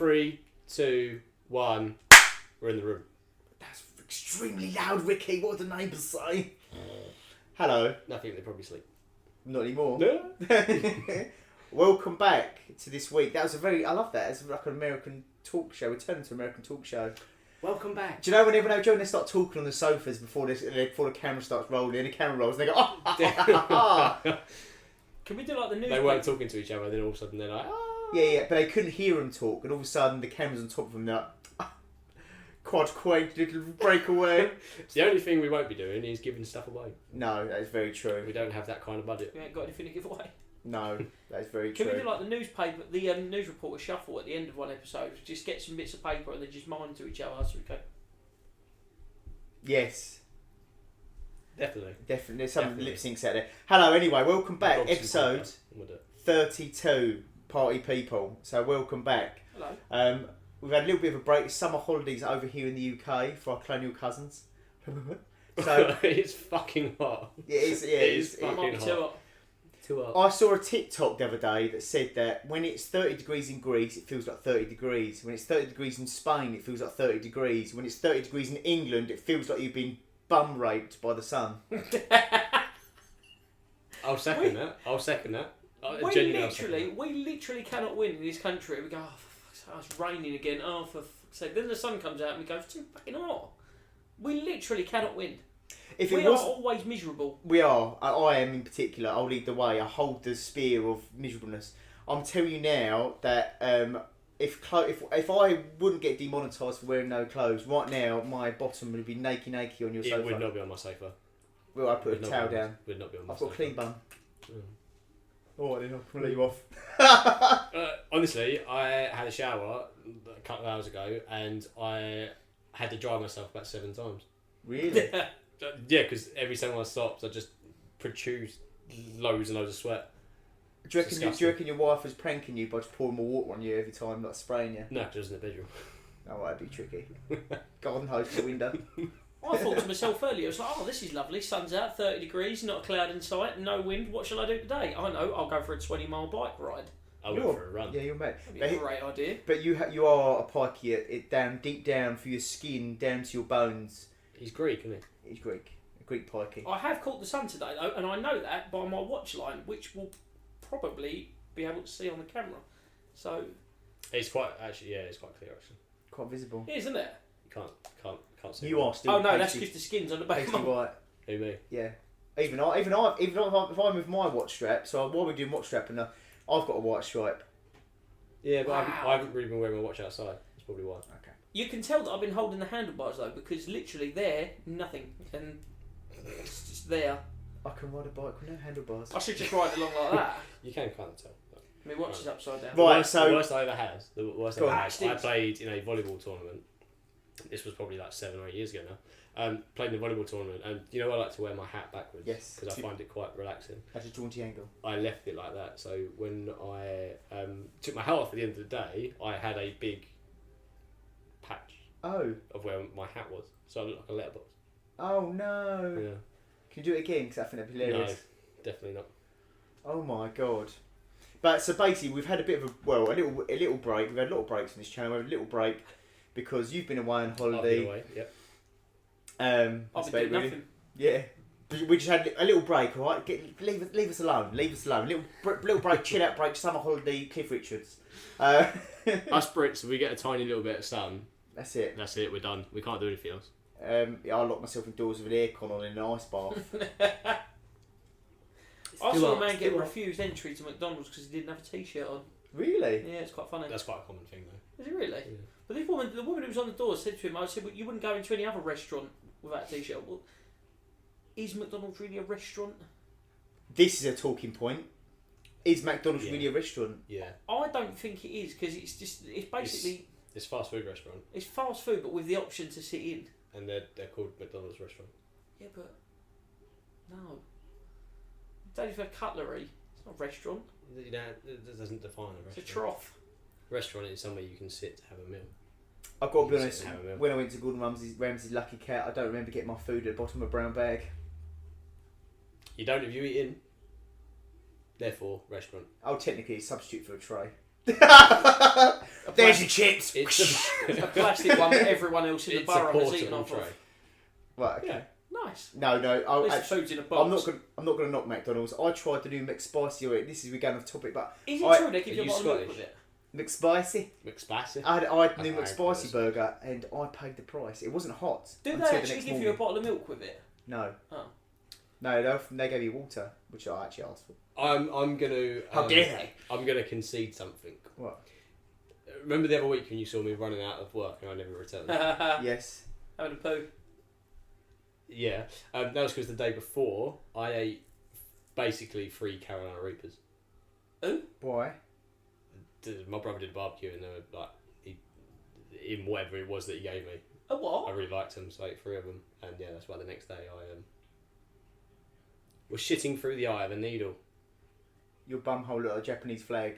3, 2, 1. We're in the room. That's extremely loud, Ricky. What do the neighbours say? Hello. Nothing. They probably sleep. Not anymore. No. Welcome back to this week. That was I love that. It's like an American talk show. Returning to an American talk show. Welcome back. Do you know whenever they start talking on the sofas before the camera starts rolling, and the camera rolls, and they go, oh. Can we do like the news? They weren't talking to each other, then all of a sudden they're like, ah. Yeah, but they couldn't hear them talk, and all of a sudden the camera's on top of them, they're like, quite little breakaway. The only thing we won't be doing is giving stuff away. No, that is very true. We don't have that kind of budget. We ain't got anything to give away. No, that is very Can true. we do like the newspaper, the news reporter shuffle at the end of one episode? Just get some bits of paper and then just mime to each other so we go. Yes. Definitely. There's some Definitely. lip syncs out there. Hello, anyway, welcome back. Dobson Episode podcast. We'll do it. 32, Party People. So, welcome back. Hello. We've had a little bit of a break. Summer holidays over here in the UK for our colonial cousins. So it's fucking hot. it is. Yeah, It is it- fucking Might be too hot. Too hot. I saw a TikTok the other day that said that when it's 30 degrees in Greece, it feels like 30 degrees. When it's 30 degrees in Spain, it feels like 30 degrees. When it's 30 degrees in England, it feels like you've been bum raped by the sun. I'll second that. We literally cannot win in this country. We go, oh, for fuck's sake, it's raining again. Oh, for fuck's sake. Then the sun comes out and we go, it's too fucking hot. We literally cannot win. If We it are was, always miserable. we are. I am in particular. I'll lead the way. I hold the spear of miserableness. I'm telling you now that if I wouldn't get demonetised for wearing no clothes, right now my bottom would be naked on your sofa. It would not be on my sofa. Well, I put a towel down. Would not be on my I've got a sofa. clean bum. Mm. Alright then, I'll let you off. Honestly, I had a shower a couple of hours ago and I had to dry myself about 7 times. Really? Yeah, because every time I stopped, I just protrude loads and loads of sweat. Do you reckon your wife was pranking you by just pouring more water on you every time, like spraying you? No, 'cause I was in the bedroom. Oh, that'd be tricky. Garden hose to the window. I thought to myself earlier, I was like, oh, this is lovely. Sun's out, 30 degrees, not a cloud in sight, no wind. What shall I do today? I know, I'll go for a 20-mile bike ride. I went for a run. Yeah, you're mad. That'd be a great idea. But you are a pikey it down deep down for your skin, down to your bones. He's Greek, isn't he? He's Greek. A Greek pikey. I have caught the sun today, though, and I know that by my watch line, which will probably be able to see on the camera. So, It's quite clear actually. Quite visible. it is, isn't it? You can't see. You are still. Oh no, that's pasty- because the skin's on the back of pasty my... white. Who, me? Yeah. Even if I'm with my watch strap, so while we're doing watch strap, and I've got a white stripe. Yeah, but Wow. I haven't really been wearing my watch outside. That's probably why. Okay. You can tell that I've been holding the handlebars, though, because literally there, nothing. And it's just there. I can ride a bike with no handlebars. I should just ride along like that. You can kind of tell. But My watch is upside down. Right. the so- worst I ever had. The worst I Go ever on. had. I Stinks. played in a volleyball tournament. This was probably like 7 or 8 years ago now. Played in a volleyball tournament, and you know I like to wear my hat backwards. Yes. Because I find it quite relaxing. At a jaunty angle. I left it like that. So when I took my hat off at the end of the day, I had a big patch Oh. of where my hat was. So I looked like a letterbox. Oh no. Yeah. Can you do it again? Because I think that'd be hilarious. No, definitely not. Oh my god. But so basically, we've had a bit of a little break. We've had a lot of breaks on this channel. We've had a little break because you've been away on I'll be holiday. away. Yep. I've been doing nothing. Yeah. We just had a little break, all right? Leave us alone. Leave us alone. Little break, chill out break, summer holiday, Cliff Richards. Us Brits, we get a tiny little bit of sun. That's it. That's it. We're done. We can't do anything else. Yeah, I locked myself indoors with an aircon on in an ice bath. I Still saw a up, man get still up. refused entry to McDonald's because he didn't have a t-shirt on. Really? Yeah, it's quite funny. That's quite a common thing, though. Is it really? Yeah. But the woman who was on the door said to him, I said, well, you wouldn't go into any other restaurant without a t-shirt. Well, is McDonald's really a restaurant? This is a talking point. Is McDonald's Yeah. really a restaurant? Yeah. I don't think it is because it's basically It's a fast food restaurant, it's fast food but with the option to sit in. and they're called McDonald's restaurant. Yeah, but no. It's only for cutlery. It's not a restaurant. You know, it doesn't define a restaurant. It's a trough. Restaurant is somewhere you can sit to have a meal. I've got to be You honest, sit and have a meal. when I went to Gordon Ramsay's Lucky Cat, I don't remember getting my food at the bottom of a brown bag. You don't if you eat in. Therefore, restaurant. Oh, technically, it's a substitute for a tray. There's your chips. It's A plastic one that everyone else in the it's a borough has eaten portable off tray. of. Right. Okay. Yeah. Nice. No. At least the food's in a box. I'm not gonna knock McDonald's. I tried the new McSpicy. This is we're going off topic, but Is it true they give you Are a you bottle of milk Scottish? with it? McSpicy. McSpicy. I had the new Okay, McSpicy yes. burger, and I paid the price. It wasn't hot. Do until they the actually next give morning. you a bottle of milk with it? No. Oh. No, they gave you water, which I actually asked for. I'm gonna. How dare they? I'm gonna concede something. What? Remember the other week when you saw me running out of work and I never returned? Yes. Having a poo. Yeah, that was because the day before I ate basically 3 Carolina Reapers. Why? My brother did a barbecue and they were like, in whatever it was that he gave me. A I what? really liked them, so I ate 3 of them, and yeah, that's why the next day I was shitting through the eye of a needle. Your bumhole looked like a Japanese flag.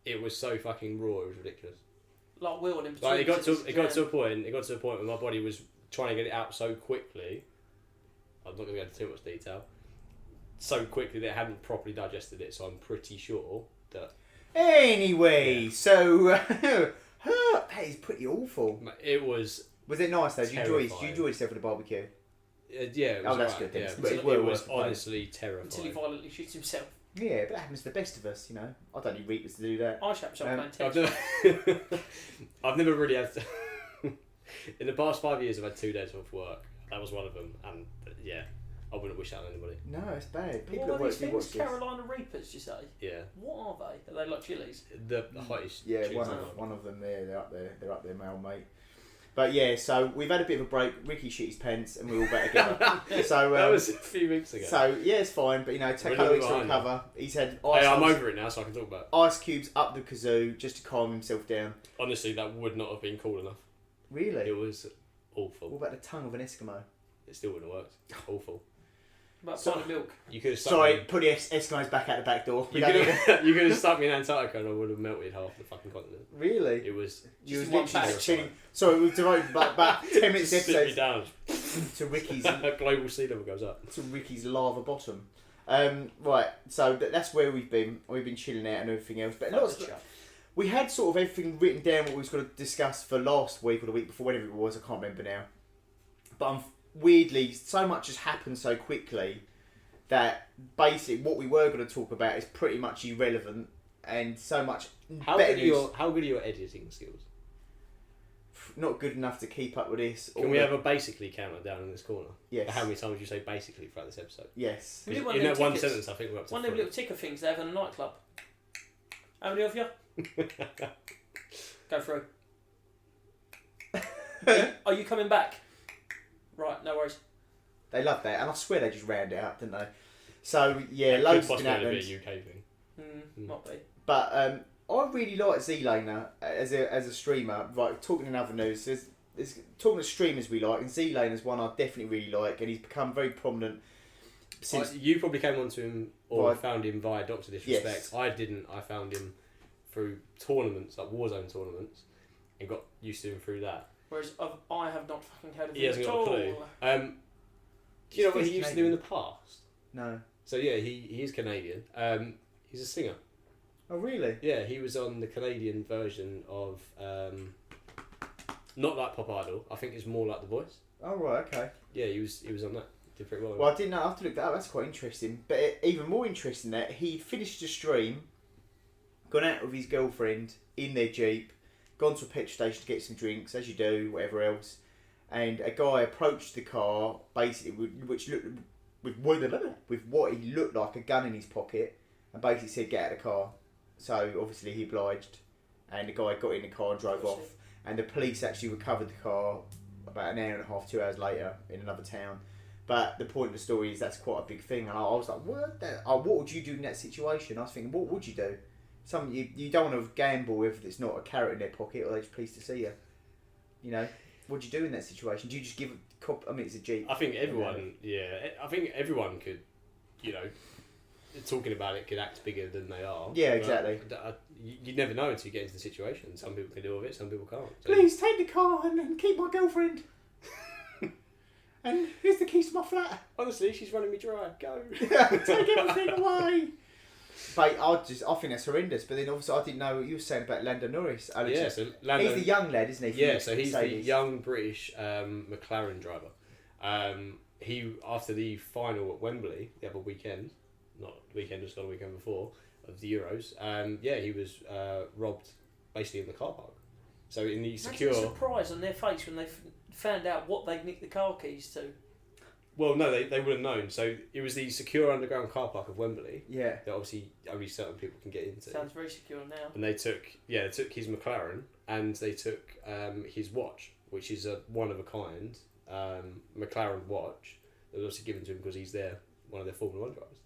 It was so fucking raw, it was ridiculous. Like Will in between. Like it got to a point where my body was trying to get it out so quickly. I'm not going to go into too much detail. So quickly that it hadn't properly digested it, so I'm pretty sure that Anyway, so that is pretty awful. it was. Was it nice though? Did you Terrifying. enjoy yourself at the barbecue? Yeah, it was Oh, that's alright, good then. Yeah, It's but well it worth was the place. honestly terrifying. Until he violently shoots himself. Yeah, but that happens to the best of us, you know. I don't need Reapers to do that. I shot myself playing I've tennis. never, I've never really had. In the past 5 years, I've had 2 days off work. That was one of them, and yeah, I wouldn't wish that on anybody. No, it's bad. People What at are work these do things? watch this. Carolina Reapers, you say? Yeah, What are they? Are they like chilies? the hottest. Yeah, cheese ever. one of them there. They're up there. They're up there, male mate. But yeah, so we've had a bit of a break. Ricky shit his pants, and we're all better together. So That was a few weeks ago. so yeah, it's fine. But you know, take a couple We're weeks to behind now. recover. He's had Hey, I'm ice, over it now, so I can talk about it. ice cubes up the kazoo just to calm himself down. Honestly, that would not have been cool enough. Really? It was awful. What about the tongue of an Eskimo? It still wouldn't have worked. Awful. About So- pint of milk. You could have stuck Sorry, me. put the Eskimos back out the back door. We You don't could need have, you could have stuck me in Antarctica and I would have melted half the fucking continent. it. Really? It was You was Just one literally pack. just chilling. Sorry, we've devoted about 10 minutes sit me episodes down. to Ricky's Global sea level goes up. lava bottom. Right, so that's where we've been. We've been chilling out and everything else. But lots, we had sort of everything written down what we was going to discuss for last week or the week before, whatever it was. I can't remember now. But weirdly, so much has happened so quickly that basically what we were going to talk about is pretty much irrelevant and so much How better good, are news. how good are your editing skills? Not good enough to keep up with this. Can we have a basically counter down in this corner? Yes. How many times you say basically throughout this episode? Yes. We did one In of that them one tickets. sentence, I think we're up to One of them 3. little ticker things they have in a nightclub. How many of you? Go through. Are you coming back? Right, no worries. They loved that, and I swear they just round it up, didn't they? So yeah, It loads could has been possibly happening. be a UK thing. Might be. But I really like Z-Laner as a streamer. Right, talking in other news, there's talking to streamers we like, and Z-Laner's one I definitely really like, and he's become very prominent since. You probably came onto him or Via- found him via Doctor Disrespect. Yes. I didn't. I found him through tournaments, like Warzone tournaments, and got used to him through that. Whereas I have not fucking heard of He him hasn't at got a all. clue. Do you know what he He's used to do in the past? No. So yeah, he is Canadian. He's a singer. Oh really? Yeah, he was on the Canadian version of not like Pop Idol. I think it's more like The Voice. Oh right, okay. Yeah, he was on that. Did pretty well. Well, I didn't know. I have to look that up. That's quite interesting. But even more interesting that he finished a stream, gone out with his girlfriend in their Jeep, gone to a petrol station to get some drinks, as you do, whatever else. And a guy approached the car, basically, which looked with what he looked like a gun in his pocket, and basically said, "Get out of the car." So obviously he obliged, and the guy got in the car and drove off. And the police actually recovered the car about an hour and a half, 2 hours later in another town. But the point of the story is that's quite a big thing, and I was like, what would you do in that situation? I was thinking, what would you do? You don't want to gamble if it's not a carrot in their pocket, or they're just pleased to see you. You know, what'd you do in that situation? Do you just give a cop? I mean, it's a Jeep. I think everyone, I think everyone could, talking about it could act bigger than they are. Yeah, But exactly. You never know until you get into the situation. Some people can deal with it, some people can't. So Please take the car and keep my girlfriend. And here's the keys to my flat. honestly, she's running me dry. Go. Take everything away. But I think that's horrendous. But then obviously I didn't know what you were saying about Lando Norris. Yeah, so Lando, he's the young lad, isn't he? Yeah, so he's the Mercedes. young British McLaren driver. He, after the final at Wembley the other weekend, not the weekend, just gone the weekend before, of the Euros, he was robbed basically in the car park. So in the secure... Imagine the surprise on their face when they found out what they'd nicked the car keys to. Well, no, they would have known. So it was the secure underground car park of Wembley Yeah. that obviously only certain people can get into. Sounds very secure now. And they took his McLaren and they took his watch, which is a one of a kind McLaren watch that was obviously given to him because he's one of their Formula 1 drivers.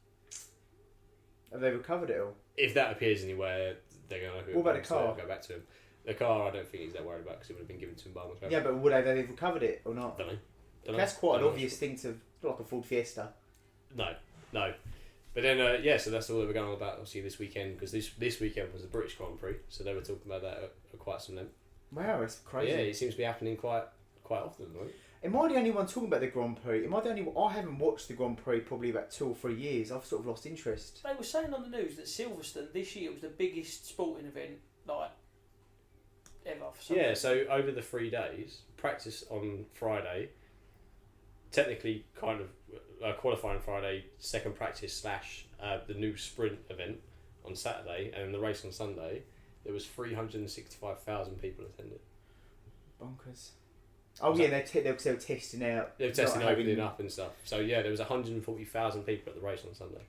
Have they recovered it all? If that appears anywhere, they're going to What about the car? Go back to him. The car, I don't think he's that worried about because it would have been given to him by McLaren. Yeah, but would they've recovered it or not? Don't know. That's quite an Don't know. obvious thing to like a Ford Fiesta. No. But then, so that's all they were going on about, obviously, this weekend, because this weekend was the British Grand Prix, so they were talking about that at quite some length. Wow, that's crazy. Yeah, it seems to be happening quite often, right? Am I the only one talking about the Grand Prix? Am I the only one? I haven't watched the Grand Prix probably about 2 or 3 years. I've sort of lost interest. They were saying on the news that Silverstone this year was the biggest sporting event ever. Yeah, so over the 3 days, practice on Friday, technically kind of qualifying Friday, second practice / the new sprint event on Saturday, and then the race on Sunday, there was 365,000 people attended. Bonkers. Oh yeah, they were testing out. They were testing opening up and stuff. So yeah, there was 140,000 people at the race on Sunday.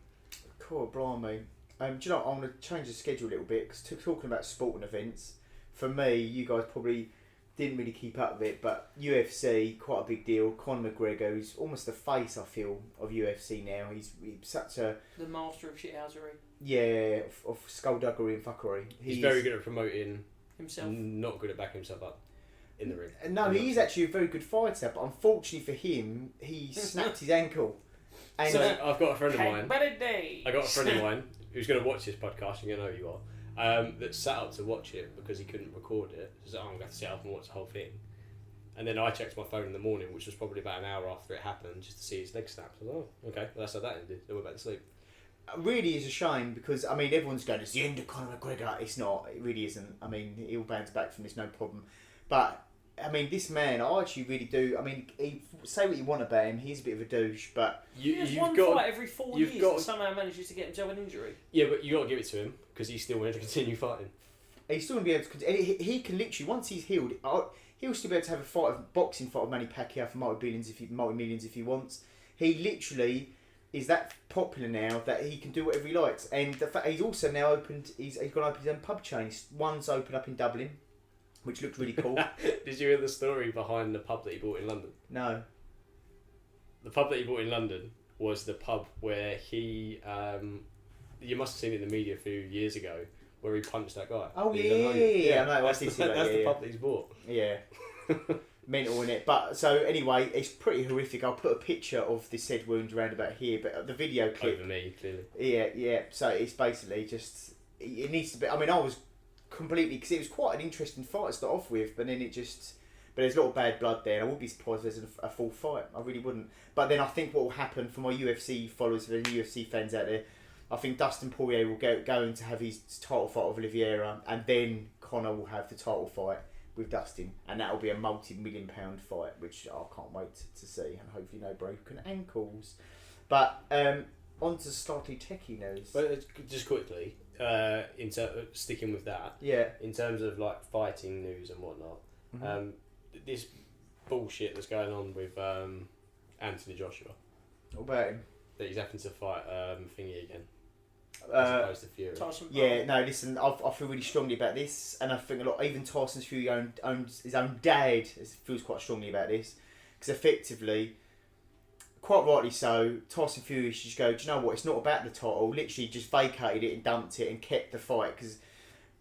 Cool, blimey. Do you know what, I'm going to change the schedule a little bit because talking about sporting events, for me, you guys probably didn't really keep up with it, but UFC, quite a big deal. Conor McGregor, who's almost the face, I feel, of UFC now. He's such a... The master of shithousery. Yeah, of skullduggery and fuckery. He's very good at promoting himself. Not good at backing himself up in the ring. No, he is actually a very good fighter, but unfortunately for him, he snapped his ankle. And So I've got a friend of mine. Day. I got a friend of mine who's going to watch this podcast, and you know who you are, that sat up to watch it because he couldn't record it. So I'm going to have to sit up and watch the whole thing. And then I checked my phone in the morning, which was probably about an hour after it happened, just to see his leg snapped. I was like, oh, okay, well, that's how that ended. Then we're back to sleep. it really is a shame because, I mean, everyone's going, it's the end of Conor McGregor. It's not. It really isn't. I mean, he'll bounce back from this, no problem. But, I mean, this man, I actually really do. I mean, say what you want about him, he's a bit of a douche, but... He has you've one got, fight every 4 years and somehow manages to get himself an injury. Yeah, but you got to give it to him because he's still wanting to continue fighting. He's still going to be able to... He can literally, once he's healed, he'll still be able to have a boxing fight with Manny Pacquiao for multi-millions if he wants. He literally is that popular now that he can do whatever he likes. And the fact he's also now opened... He's gone to open his own pub chain. One's opened up in Dublin, which looked really cool. Did you hear the story behind the pub that he bought in London? No. The pub that he bought in London was the pub where he... you must have seen it in the media a few years ago, where he punched that guy. Oh, Did yeah, you know? yeah, I know, I That's did the, see that, that's the yeah. pub that he's bought. Yeah. Mental, in it. But, so, anyway, it's pretty horrific. I'll put a picture of this head wound around about here, but the video clip... Over me, clearly. Yeah. So, it's basically just... It needs to be... I mean, I was completely... Because it was quite an interesting fight to start off with, but then it just... But there's a lot of bad blood there, and I wouldn't be surprised if there's a full fight. I really wouldn't. But then I think what will happen for my UFC followers, for the UFC fans out there, I think Dustin Poirier will going to have his title fight with Oliveira, and then Conor will have the title fight with Dustin, and that will be a multi-million-pound fight, which I can't wait to see, and hopefully no broken ankles. But on to Starty Techie news. But just quickly, sticking with that, Yeah. in terms of like fighting news and whatnot, Mhm. this bullshit that's going on with Anthony Joshua, What about him? that he's having to fight Thingy again, as Uh, opposed to Fury. Tyson Yeah, no, listen, I feel really strongly about this, and I think a lot, even Tyson Fury owns his own dad feels quite strongly about this, because effectively, quite rightly so, Tyson Fury should just go, do you know what, it's not about the title, literally just vacated it and dumped it and kept the fight, because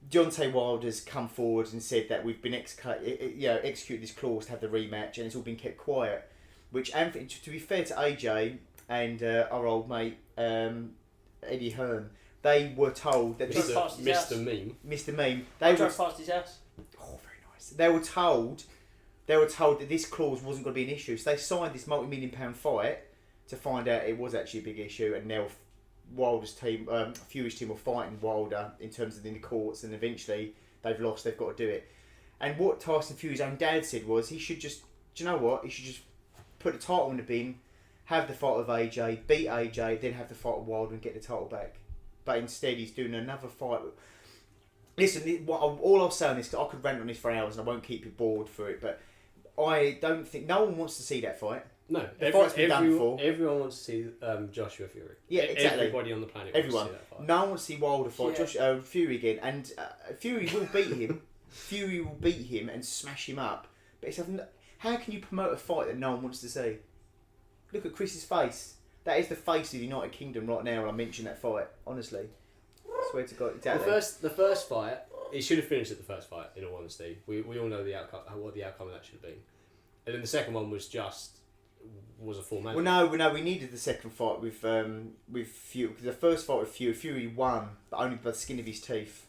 Deontay Wilder's come forward and said that we've been executed this clause to have the rematch, and it's all been kept quiet, which Anthony, to be fair to AJ and our old mate Eddie Hearn, they were told that this Mr. Meme. Mr. Meme. I They drove were past his house. very nice. They were told that this clause wasn't going to be an issue. So they signed this multi-million-pound fight to find out it was actually a big issue, and now Wilder's team, Fury's team were fighting Wilder in terms of in the courts, and eventually they've lost. They've got to do it. And what Tyson Fury's own dad said was he should just, do you know what? He should just put the title in the bin, have the fight with AJ, beat AJ, then have the fight with Wilder and get the title back. But instead, he's doing another fight. Listen, all I'll say on this, I could rant on this for hours and I won't keep you bored for it, but I don't think no one wants to see that fight. No, The fight's been done before. Everyone wants to see Joshua Fury. Yeah, exactly. Everybody on the planet Everyone. wants to see that fight. No one wants to see Wilder fight Yeah. Fury again, and Fury will beat him. Fury will beat him and smash him up. But it's how can you promote a fight that no one wants to see? Look at Chris's face. That is the face of the United Kingdom right now when I mention that fight. Honestly, I swear to God, exactly. The first fight, it should have finished at the first fight. In all honesty, we all know the outcome, what the outcome of that should have been, and then the second one was a formality. Well, no, we needed the second fight with Fury. Because the first fight with Fury won, but only by the skin of his teeth.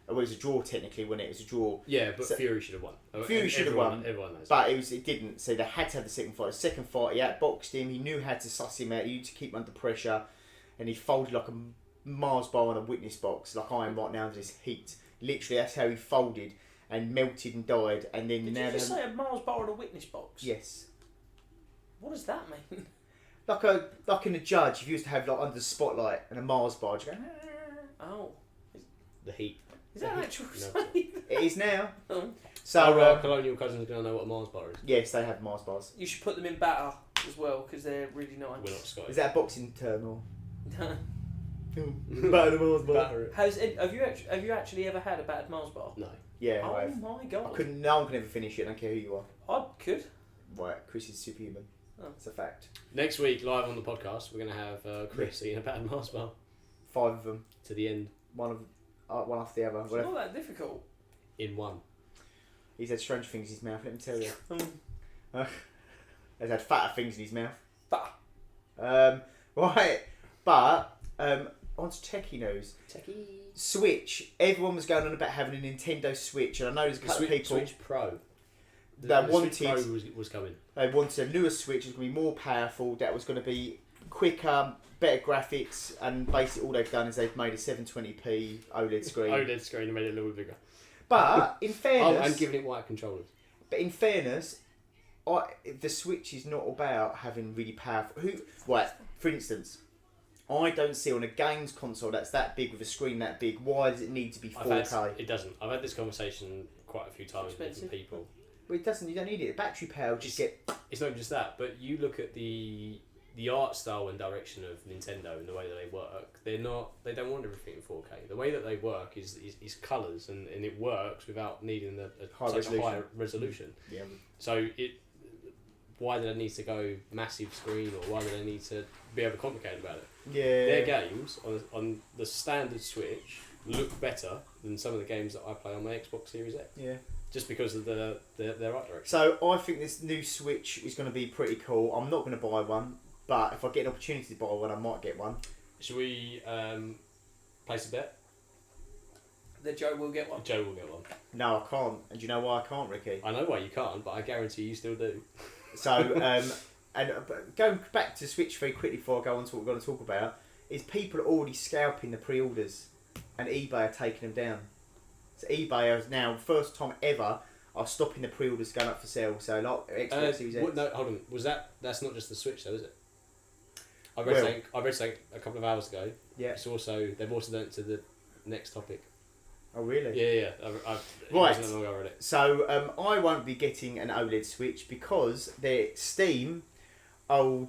Well, it was a draw technically, when it was a draw. Yeah, but So- Fury should have won. Fury should have won. Everyone knows. But it didn't. So they had to have the second fight. The second fight, he outboxed him. He knew how to suss him out. He knew to keep him under pressure, and he folded like a Mars bar on a witness box, like I am right now with this heat. Literally, that's how he folded and melted and died. And then Did now you just say a Mars bar in a witness box? yes, What does that mean? like in a judge, if you used to have like under the spotlight and a Mars bar, you go. Oh, the heat. is that an actual No. saying? It is now. Oh. So Our colonial cousins are going to know what a Mars bar is. yes, they have Mars bars. You should put them in batter as well because they're really We're not nice. Scottish. Is that a boxing term or? Battered Mars bar. Have you actually ever had a battered Mars bar? No. Yeah, Oh I have. my I god! couldn't. No one can ever finish it. I don't care who you are. I could. Right, Chris is superhuman. Oh. It's a fact. Next week, live on the podcast, we're going to have Chris eating a battered Mars bar 5 of them, to the end one after the other. It's Whatever. not that difficult. in one. He's had strange things in his mouth. Let me tell you. Um, He's had fatter things in his mouth. but Right, but on to techie news. Techie. Switch. Everyone was going on about having a Nintendo Switch, and I know there's a The couple of people Switch Pro. that the wanted. Switch Pro was coming. They wanted a newer Switch. It was going to be more powerful. That was going to be quicker, better graphics, and basically all they've done is they've made a 720p OLED screen. OLED screen and made it a little bigger. But in Oh, fairness, and giving it white controllers. the Switch is not about having really powerful. Right, for instance, I don't see on a games console that's that big with a screen that big. Why does it need to be 4K? It doesn't. I've had this conversation quite a few times with different Expensive. people. Well, it doesn't. You don't need it. The battery power will just get. It's not just that, but you look at the art style and direction of Nintendo and the way that they work. They don't want everything in 4K. The way that they work is colours, and it works without needing such a high resolution. Yeah. So why do they need to go massive screen, or why do they need to be overcomplicated about it? Yeah. Their games on the standard Switch look better than some of the games that I play on my Xbox Series X, Yeah. just because of their art direction. So I think this new Switch is going to be pretty cool. I'm not going to buy one, but if I get an opportunity to buy one, I might get one. Should we place a bet? that Joe will get one. Joe will get one. No, I can't. And do you know why I can't, Ricky? I know why you can't, but I guarantee you still do. So, but going back to Switch very quickly before I go on to what we're going to talk about, is people are already scalping the pre-orders, and eBay are taking them down. So eBay is now, first time ever, are stopping the pre-orders going up for sale. So like Xbox Series X. No, hold on. That's not just the Switch though, is it? I Well- read something a couple of hours ago. Yeah. They've also done it to the next topic. Oh really? Yeah. It Right. wasn't that long ago I read it. So I won't be getting an OLED Switch because their Steam over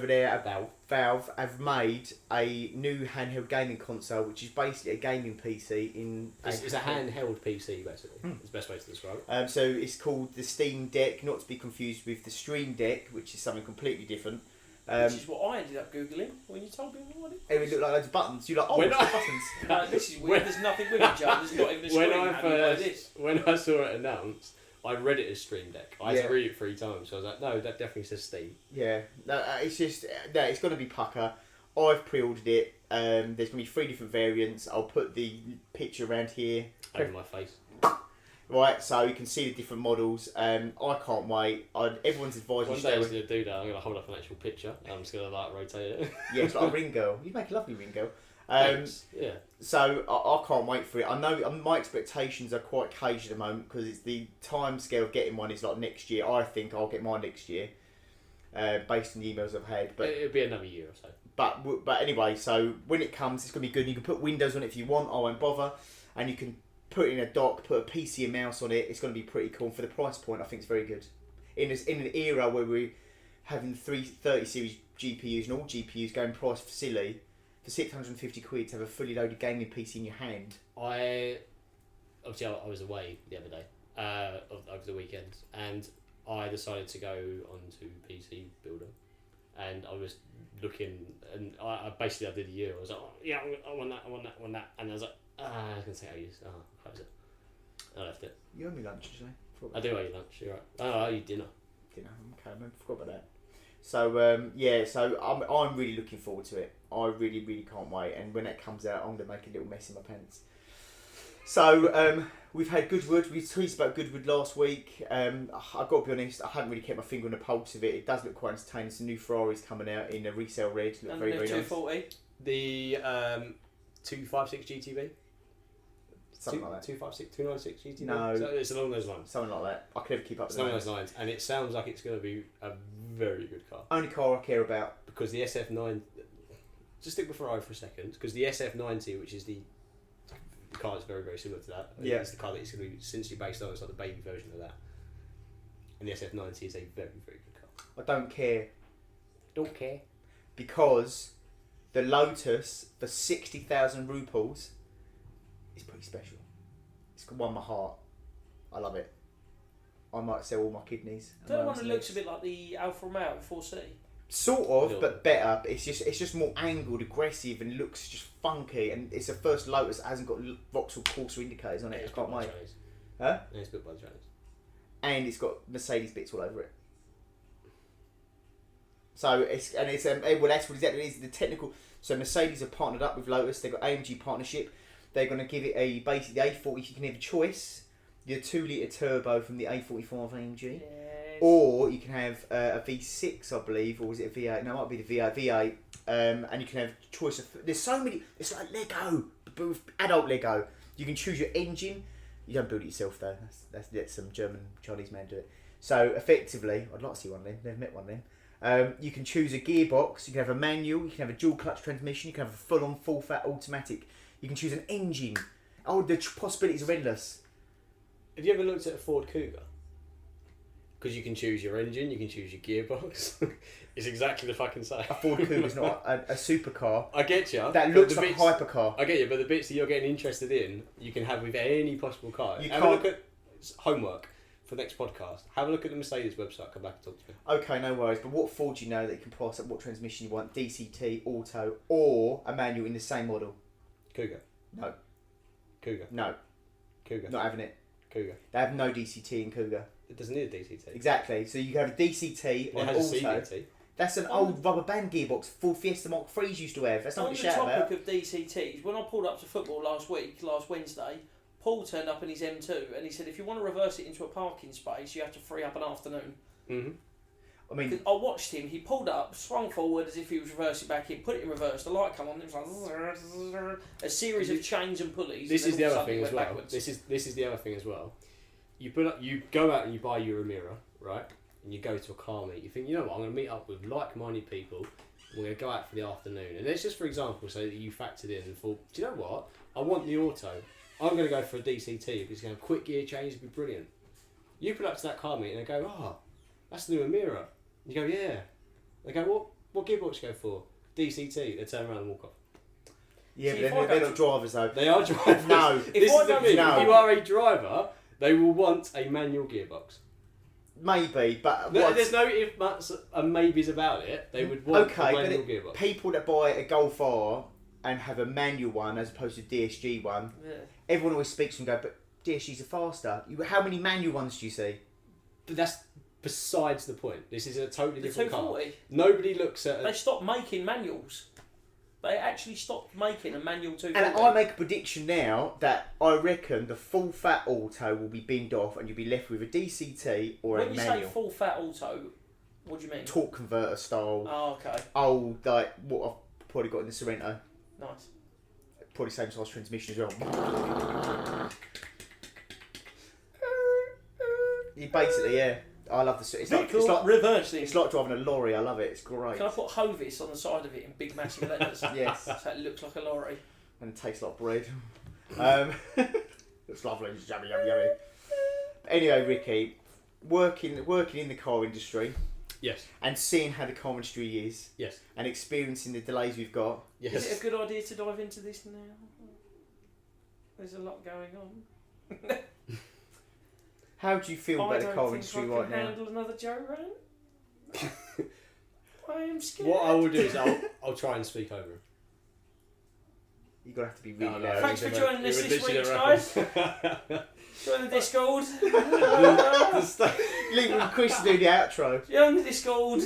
there at Valve have made a new handheld gaming console, which is basically a gaming PC in. It's a handheld PC basically. It's the best way to describe it. So it's called the Steam Deck, not to be confused with the Stream Deck, which is something completely different. Which is what I ended up googling when you told me what it It would look like loads of buttons. You're like, oh, When it's I- the buttons. This is weird. There's nothing with it, Joe. There's not even a screen. When I saw it announced, I read it as Stream Deck. I had Yeah. to read it 3 times. So I was like, no, that definitely says Steam. Yeah, no, it's just it's going to be pucker. I've pre-ordered it. There's going to be 3 different variants. I'll put the picture around here. Over my face. Right, right? So you can see the different models. I can't wait. Everyone's advised One you day stay I'm with. going to do that. I'm going to hold up an actual picture. And I'm just going to like rotate it. Yeah, it's like a ring girl. You make a lovely ring girl. Thanks. Yeah. So I can't wait for it. I know my expectations are quite caged at the moment because it's the time scale of getting one is like next year. I think I'll get mine next year, based on the emails I've had. But It'll be another year or so. But anyway, so when it comes, it's gonna be good. You can put Windows on it if you want. I won't bother, and you can put it in a dock, put a PC and mouse on it. It's gonna be pretty cool. And for the price point, I think it's very good. In an era where we're having 330 series GPUs and all GPUs going price for silly. For 650 quid to have a fully loaded gaming PC in your hand. I was away the other day, over the weekend, and I decided to go onto PC Builder, and I was looking, and I basically did a year. I was like, oh, yeah, I want that, and I was like, I was gonna say I use, close it. And I left it. You owe me lunch, did you say? I do owe you lunch. You're right. Oh, I owe you dinner. Dinner. Okay, I forgot about that. So so I'm really looking forward to it. I really can't wait. And when that comes out, I'm gonna make a little mess in my pants. So we've had Goodwood. We tweeted about Goodwood last week. I've got to be honest, I haven't really kept my finger on the pulse of it. It does look quite entertaining. Some new Ferraris coming out in a resale red. Look And very the very nice. 240. The 256 GTB. Something like that. 256, 296 GTB. No. So it's along those lines. Something like that. I could never keep up It's with along that. those lines, and it sounds like it's going to be a very good car. Only car I care about. Because the SF9, just stick with Ferrari for a second, because the SF90, which is the car that's very, very similar to that, Yeah. it's the car that it's going to be essentially based on, it's like the baby version of that. And the SF90 is a very, very good car. I don't care Don't care. because the Lotus for 60,000 ruples is pretty special. It's won my heart. I love it. I might sell all my kidneys. and Don't my one that arms and looks a legs. bit like the Alfa Romeo 4C? Sort of, Little but better. But it's just more angled, aggressive, and looks just funky. And it's the first Lotus that hasn't got Vauxhall Corsa indicators on it. It's I can't built by the wait. Chinese. Huh? Yeah, it's built by the Chinese. And it's got Mercedes bits all over it. So it's well, that's what exactly it is. The technical. So Mercedes have partnered up with Lotus. They've got AMG partnership. They're going to give it basically the A40. You can have a choice. Your 2-litre turbo from the A45 AMG. Yes. Or you can have a V6, I believe, or is it a V8? No, it might be the V8. And you can have choice of. There's so many. It's like Lego, but with adult Lego. You can choose your engine. You don't build it yourself though. That's let some German Chinese man do it. So effectively, I'd like to see one of them. Never met one of them. You can choose a gearbox. You can have a manual. You can have a dual clutch transmission. You can have a full-on, full-fat automatic. You can choose an engine. Oh, the possibilities are endless. Have you ever looked at a Ford Cougar? Because you can choose your engine, you can choose your gearbox. It's exactly the fucking same. A Ford Cougar is not a supercar. I get you. That looks like a hypercar. I get you, but the bits that you're getting interested in, you can have with any possible car. You Have a can't- look at homework for the next podcast. Have a look at the Mercedes website. Come back and talk to me. Okay, no worries. But what Ford do you know that you can price up what transmission you want? DCT, auto, or a manual in the same model? Cougar. No. Cougar. No. Cougar. Not having it. Cougar. They have no DCT in Cougar. It doesn't need a DCT. Exactly. So you can have a DCT It on has a auto. CVT. That's an old rubber band gearbox Ford Fiesta Mark III's used to have. That's not On what the you shout topic about. of DCTs, when I pulled up to football last Wednesday, Paul turned up in his M2 and he said if you want to reverse it into a parking space, you have to free up an afternoon. Mm-hmm. I mean, 'Cause I watched him, he pulled up, swung forward as if he was reversing back in, put it in reverse, the light come on, it was like a series of chains and pulleys. This and is then the all other of a sudden thing it as went well. backwards. This is the other thing as well. You go out and you buy your Emira, right? And you go to a car meet. You think, you know what? I'm going to meet up with like-minded people. We're going to go out for the afternoon. And it's just for example, so that you factored in and thought, do you know what? I want the auto. I'm going to go for a DCT because it's going to have quick gear change. It'd be brilliant. You put up to that car meet and they go, oh, that's the new Emira. You go, yeah. They go, what gearbox you go for? DCT. They turn around and walk off. yeah, See, but if I they're go not to- drivers though. They are drivers. No. This If is I the go thing. no. If you are a driver, they will want a manual gearbox. Maybe, but There's no if, buts, and maybes about it. They would want okay, a but manual gearbox. people that buy a Golf R and have a manual one as opposed to DSG one, Yeah. everyone always speaks and go, but DSG's are faster. How many manual ones do you see? But that's besides the point. This is a totally The different car. 240, Nobody looks at. they stopped making manuals. They actually stopped making a manual 240. And I make a prediction now that I reckon the full fat auto will be binned off and you'll be left with a DCT or when a you manual. say full fat auto, what do you mean? Torque converter style. Oh, okay. Old, like what I've probably got in the Sorrento. Nice. Probably same size transmission as well. You basically, yeah. I love the. It's like reversing. it's like driving a lorry. I love it. It's great. Can I put Hovis on the side of it in big massive letters? Yes. So it looks like a lorry. And it tastes like bread. It's lovely. It's yummy, yummy, yummy. But anyway, Ricky, working in the car industry Yes. and seeing how the car industry is Yes. and experiencing the delays we've got. Yes. Is it a good idea to dive into this now? There's a lot going on. How do you feel about the car industry right now? I don't think I can handle another Joe rant. I am scared. What I will do is I'll try and speak over him. You're gonna have to be really No, loud. Thanks for joining us It would this literally week, happen. guys. Join the Discord. Leave with Chris to do the outro. Join the Discord.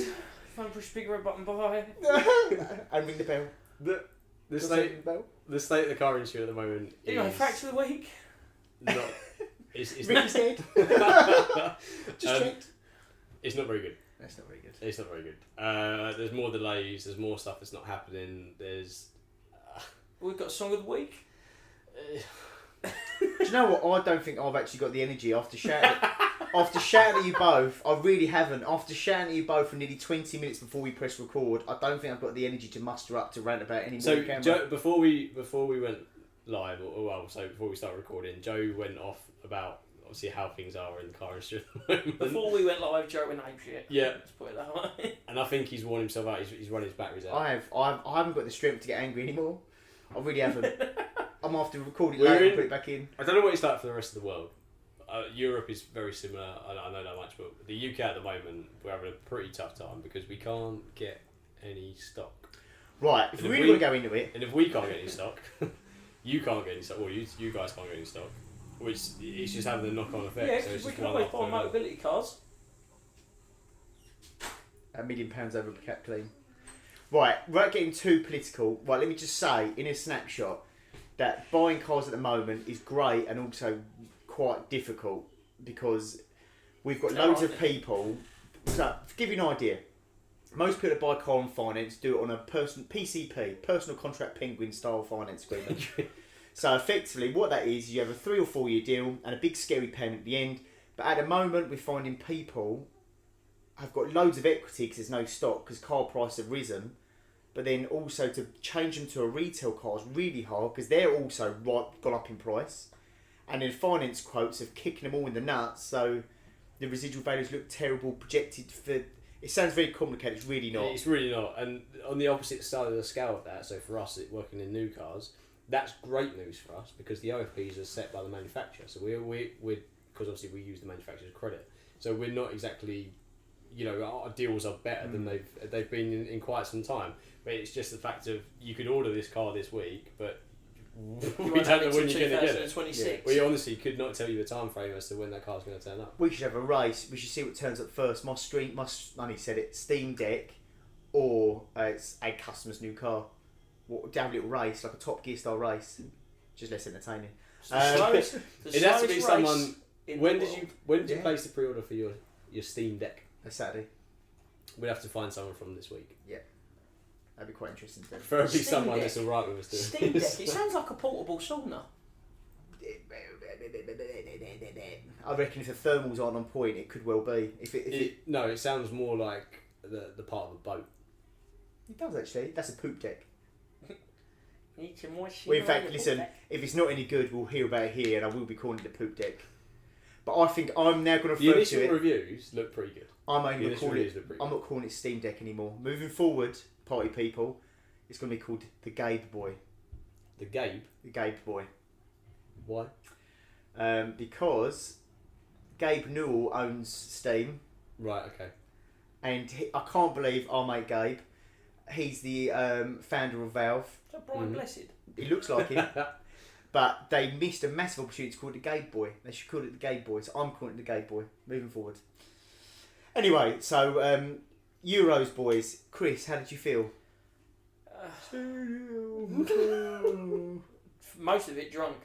Phone push big red button bye. And ring the bell. The Just state ring the bell. the state of the car industry at the moment Anyway, is facts of the week. not. It's Ricky's dead. Just Um, checked. it's not very good. That's not very good. It's not very good. There's more delays. There's more stuff that's not happening. There's. We've got song of the week. Do you know what? I don't think I've actually got the energy after shouting. After shouting at you both, I really haven't. After shouting at you both for nearly 20 minutes before we press record, I don't think I've got the energy to muster up to rant about any more. So camera. Joe, before we went live, before we started recording, Joe went off about obviously how things are in the car industry at the moment. Before we went live, Joe went apeshit. Yeah. Let's put it that way. And I think he's worn himself out. He's run his batteries out. I haven't got the strength to get angry anymore. I really haven't. I'm after record it We're later in- and put it back in. I don't know what it's like for the rest of the world. Europe is very similar. I know that much, but the UK at the moment we're having a pretty tough time because we can't get any stock. Right, if And we if really we- want to go into it, And if we can't get any stock, you can't get any stock. Well, you guys can't get any stock, which it's just having a knock-on effect. Yeah, so it's because we just can one always after buy another. mobility cars. £1 million over cap clean. Right, without getting too political, right, let me just say, in a snapshot, that buying cars at the moment is great and also quite difficult because we've got loads of people. So, to give you an idea, most people that buy a car on finance do it on a PCP, personal contract penguin style finance agreement. So effectively, what that is, you have a 3 or 4 year deal and a big scary payment at the end. But at the moment, we're finding people have got loads of equity because there's no stock because car prices have risen. But then also to change them to a retail car is really hard because they're also gone up in price. And then finance quotes have kicking them all in the nuts. So the residual values look terrible, projected for... It sounds very complicated, it's really not. It's really not. And on the opposite side of the scale of that, so for us working in new cars, that's great news for us because the OFPs are set by the manufacturer. So we're because obviously we use the manufacturer's credit. So we're not exactly, our deals are better than they've been in quite some time. But it's just the fact of you could order this car this week, but we don't know when you're going to get it. 2026. We honestly could not tell you the time frame as to when that car's going to turn up. We should have a race. We should see what turns up first. My Sonny said it, Steam Deck or it's a customer's new car. Have a little race, like a Top Gear style race. Just less entertaining. The It has to be slowest someone. race in When the did world. you place the pre-order for your Steam Deck? A Saturday. We'd have to find someone from this week. That'd be quite interesting to do. Preferably Steam someone Deck. that's alright with us doing Steam this. Deck. It sounds like a portable sauna. I reckon if the thermals aren't on point, it could well be. No, it sounds more like the part of a boat. It does actually. That's a poop deck. Need some more Well, in on fact, your listen, deck. if it's not any good, we'll hear about it here, and I will be calling it the poop deck. But I think I'm now going to The refer initial to it. reviews look pretty good. I'm The only going to initial call reviews it. look pretty I'm good. not calling it Steam Deck anymore. Moving forward, party people, it's going to be called the Gabe Boy. The Gabe. The Gabe Boy. Why? Because Gabe Newell owns Steam, Right. Okay. and I can't believe our mate Gabe. He's the founder of Valve. Is that Brian Mhm. Blessed? He looks like him. But they missed a massive opportunity to call it the Gabe Boy. They should call it the Gabe Boy. So I'm calling it the Gabe Boy. Moving forward. Anyway, so Euros boys. Chris, how did you feel? Most of it drunk.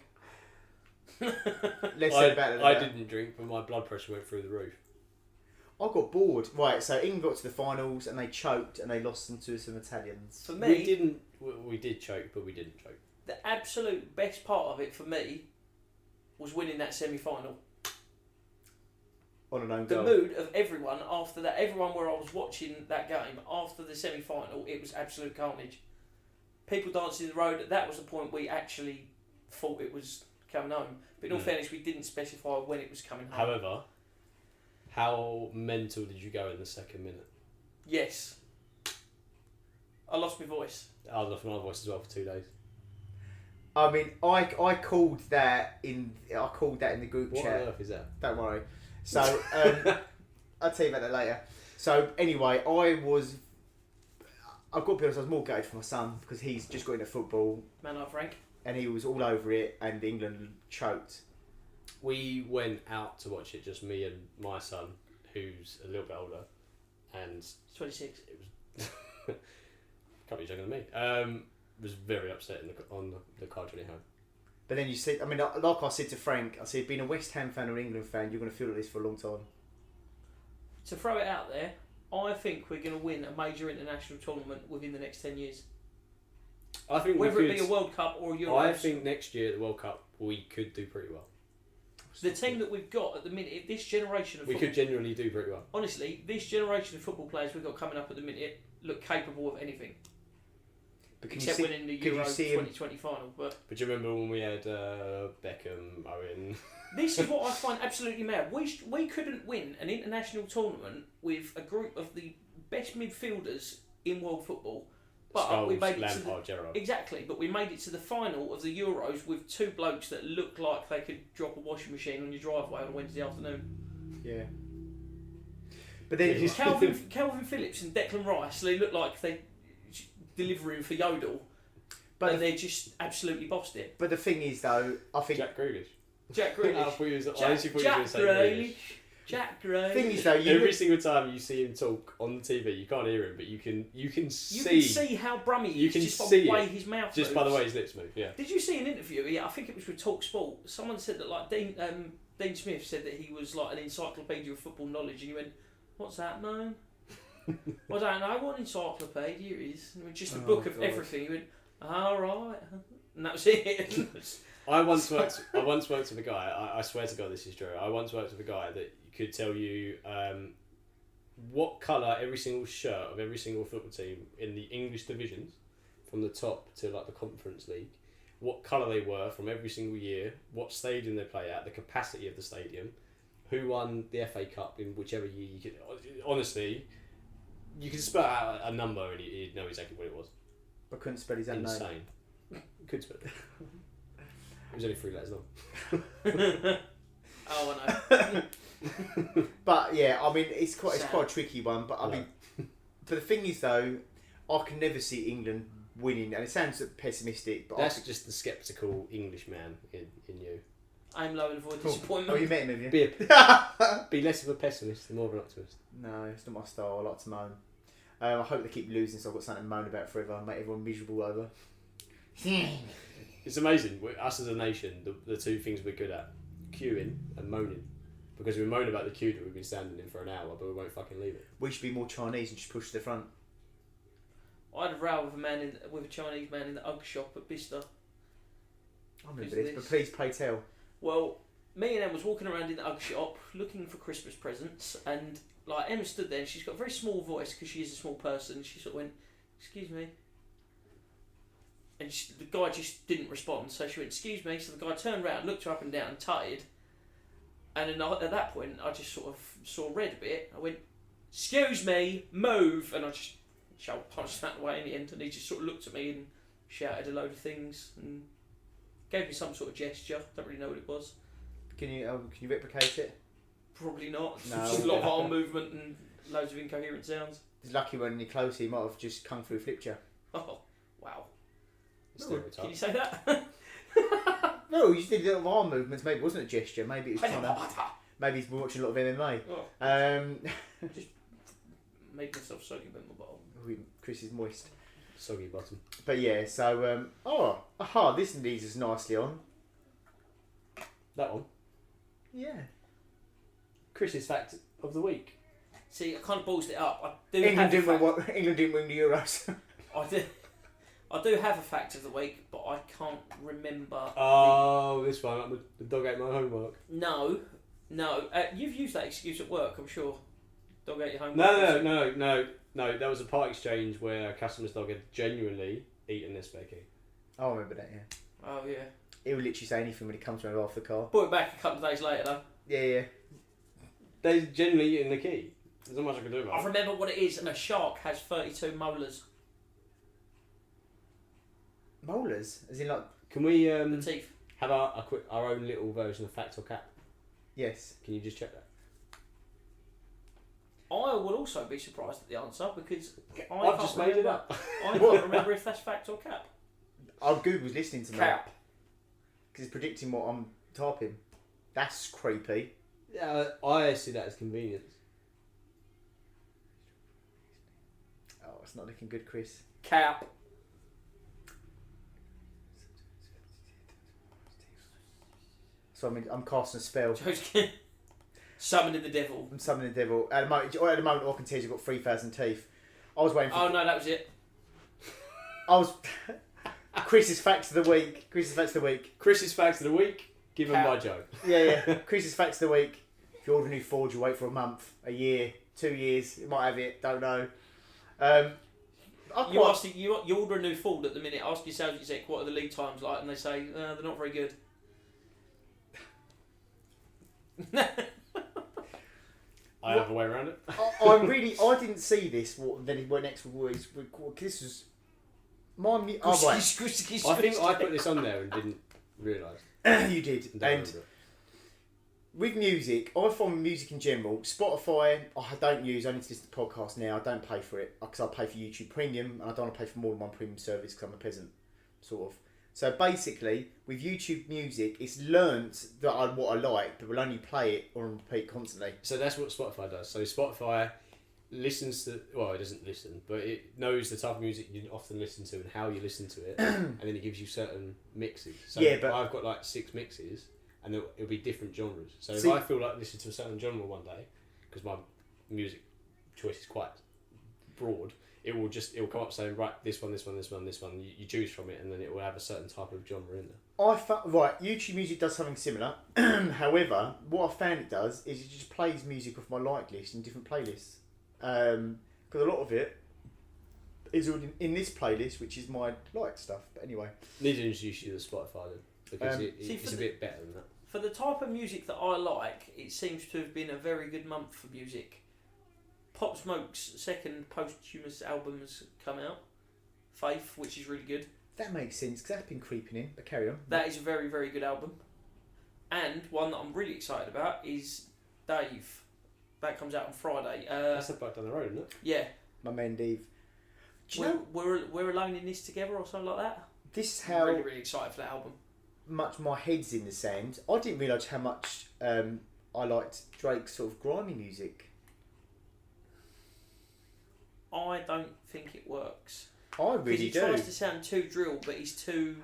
Let's say better than I that. didn't drink, but my blood pressure went through the roof. I got bored. Right, so England got to the finals and they choked and they lost them to some Italians. For We me, didn't. We did choke, but we didn't choke. the absolute best part of it for me was winning that semi-final. On an own The goal. mood of everyone after that, everyone where I was watching that game after the semi-final, it was absolute carnage. People dancing in the road. That was the point we actually thought it was coming home. But in all fairness, we didn't specify when it was coming home. However, how mental did you go in the second minute? Yes. I lost my voice. I lost my voice as well for 2 days. I mean, I called that in the group What chat. on earth is that? Don't worry. So I'll tell you about that later. So anyway, I've got to be honest, I was more gutted for my son because he's just got into football Man like Frank. and he was all over it and England choked. We went out to watch it, just me and my son, who's a little bit older, and 26. it was can't be younger than me. Was very upset on the car journey home. But then you see, I mean, like I said to Frank, I said, being a West Ham fan or an England fan, you're going to feel like this for a long time. To throw it out there, I think we're going to win a major international tournament within the next 10 years. I think Whether it be a World Cup or a Euros. I think next year at the World Cup we could do pretty well. the team that we've got at the minute, this generation of We football, could genuinely do pretty well. honestly, this generation of football players we've got coming up at the minute look capable of anything. But Except winning the Euro 2020 final. But But do you remember when we had Beckham, Owen? this is what I find absolutely mad. We couldn't win an international tournament with a group of the best midfielders in world football. But we Scholes, made it to Lampard, Gerrard. exactly, but we made it to the final of the Euros with two blokes that looked like they could drop a washing machine on your driveway on a Wednesday afternoon. Yeah. But then Calvin Phillips and Declan Rice, they look like they delivering for Yodel, but they just absolutely bossed it. But the thing is, though, I think Jack Grealish. Jack I Grealish. thought you was- I Jack, honestly thought you were going to say Grealish. Jack the Grealish. thing is, though, Every single time you see him talk on the TV, you can't hear him, but you can You can see see how brummy he you is can just by see the way it, his mouth just moves. by the way his lips move. Yeah. Did you see an interview? Yeah, I think it was with Talk Sport. Someone said that like Dean Smith said that he was like an encyclopedia of football knowledge, and you went, "What's that, man?" I don't know what encyclopedia is. And it was just a book of God. everything. You went, "All right," and that was it. I once worked with a guy. I swear to God, this is true. I once worked with a guy that could tell you what colour every single shirt of every single football team in the English divisions, from the top to like the Conference League, what colour they were from every single year, what stadium they play at, the capacity of the stadium, who won the FA Cup in whichever year. You could honestly, you could spell out a number and you'd know exactly what it was. I couldn't spell his own name. Insane. Could spell it. It was only 3 letters long. Oh, I know. But yeah, I mean, it's quite Sad. a tricky one. But I mean, but the thing is, though, I can never see England winning, and it sounds pessimistic, but That's just the sceptical English man in you. Aim low and avoid Cool. disappointment. Oh, you met him, have you? Be less of a pessimist and more of an optimist. No, it's not my style. I like to moan. I hope they keep losing, so I've got something to moan about forever and make everyone miserable over. It's amazing. Us as a nation, the two things we're good at, queuing and moaning. Because we moan about the queue that we've been standing in for an hour, but we won't fucking leave it. We should be more Chinese and just push to the front. I had a row with a Chinese man in the UGG shop at Bicester. I remember Who's this, this? but please pray tell. Well, me and Em was walking around in the UGG shop looking for Christmas presents, and like Emma stood there and she's got a very small voice because she is a small person. She sort of went, "Excuse me," and the guy just didn't respond. So she went, "Excuse me." So the guy turned around, looked her up and down, tutted, and then at that point I just sort of saw red a bit. I went, "Excuse me, move," and I just punched that away in the end. And he just sort of looked at me and shouted a load of things and gave me some sort of gesture. Don't really know what it was. Can you replicate it? Probably not. No. Just a lot of arm movement and loads of incoherent sounds. It's lucky when you're close, he might have just come through flipped you. Oh, wow. Stereotype. Can you say that? No, you just did little arm movements. Maybe it wasn't a gesture. Maybe it was trying to. Maybe he's been watching a lot of MMA. Oh, made myself soaking in my bottle. Chris is moist. Soggy bottom. But yeah, so this leads us nicely on. That one. Yeah. Chris's fact of the week. See, I kind of ballsed it up. I do England have a didn't, fact. England didn't win the Euros. I do have a fact of the week, but I can't remember. Oh, this one. Like the dog ate my homework. No. You've used that excuse at work, I'm sure. Dog ate your homework. No. That was a part exchange where a customer's dog had genuinely eaten this Becky. I remember that, yeah. Oh, yeah. He'll literally say anything when he comes around off the car. Brought it back a couple of days later, though. Yeah. They genuinely eating the key. There's not much I can do about I it. remember what it is. A shark has 32 molars. Molars? As in, like... Can we The teeth. have our own little version of fact or cap? Yes. Can you just check that? I will also be surprised at the answer because I've just made it up. I can't remember if that's fact or cap. Oh, Google's listening to me. Cap. Because it's predicting what I'm typing. That's creepy. Yeah, I see that as convenience. Oh, it's not looking good, Chris. Cap. So I'm casting a spell. Summoning the devil. I'm summoning the devil. At the moment, all I can tell is I've got 3,000 teeth. I was waiting for... Oh no, that was it. I was... Chris's facts of the week. Chris's facts of the week, given Cap. by Joe. Yeah. Chris's facts of the week. If you order a new Ford, you wait for a month, a year, 2 years. You might have it. Don't know. You order a new Ford at the minute. Ask your sales exec what are the lead times like, and they say they're not very good. I have a way around it. I didn't see this. Then next week. This was my. Right. I think I put this on there and didn't realise. You did. Don't And remember it. with music, I find music in general. Spotify, I don't use. I need to listen to podcasts now. I don't pay for it because I pay for YouTube Premium, and I don't want to pay for more than one premium service because I'm a peasant, sort of. So basically, with YouTube Music, it's learnt that what I like, but will only play it on repeat constantly. So that's what Spotify does. So Spotify listens to... Well, it doesn't listen, but it knows the type of music you often listen to and how you listen to it, and then it gives you certain mixes. So Yeah, but... I've got like 6 mixes, and it'll be different genres. So See- if I feel like listening to a certain genre one day, because my music choice is quite broad, it'll come up saying, right, this one. You choose from it, and then it will have a certain type of genre in there. Right, YouTube Music does something similar. However, what I found it does is it just plays music off my like list in different playlists. Because a lot of it is already in this playlist, which is my like stuff. But anyway. Need to introduce you to Spotify then, because it's a bit better than that. For the type of music that I like, it seems to have been a very good month for music. Pop Smoke's second posthumous album has come out, Faith, which is really good. That makes sense because that's been creeping in. But carry on. That is a very, very good album. And one that I'm really excited about is Dave. That comes out on Friday. That's about down the road, isn't it? Yeah. My man Dave. Do you know we're alone in this together or something like that? this is I'm how really, really excited for that album. much my head's in the sand? I didn't realise how much I liked Drake's sort of grimy music. I don't think it works. I Because really he do. tries to sound too drill, but he's too